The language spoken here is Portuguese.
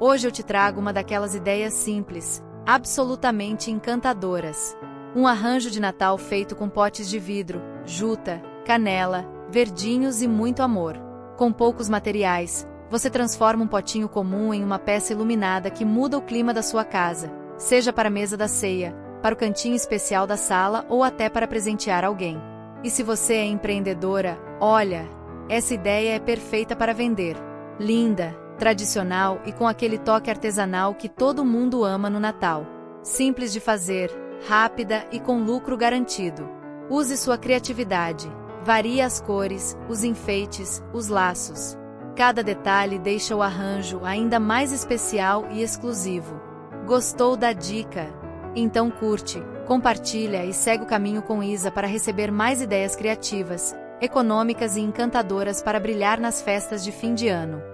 Hoje eu te trago uma daquelas ideias simples, absolutamente encantadoras. Um arranjo de Natal feito com potes de vidro, juta, canela, verdinhos e muito amor. Com poucos materiais, você transforma um potinho comum em uma peça iluminada que muda o clima da sua casa, seja para a mesa da ceia, para o cantinho especial da sala ou até para presentear alguém. E se você é empreendedora, olha, essa ideia é perfeita para vender. Linda, tradicional e com aquele toque artesanal que todo mundo ama no Natal. Simples de fazer, rápida e com lucro garantido. Use sua criatividade. Varie as cores, os enfeites, os laços. Cada detalhe deixa o arranjo ainda mais especial e exclusivo. Gostou da dica? Então curte, compartilha e segue o caminho com Isa para receber mais ideias criativas, econômicas e encantadoras para brilhar nas festas de fim de ano.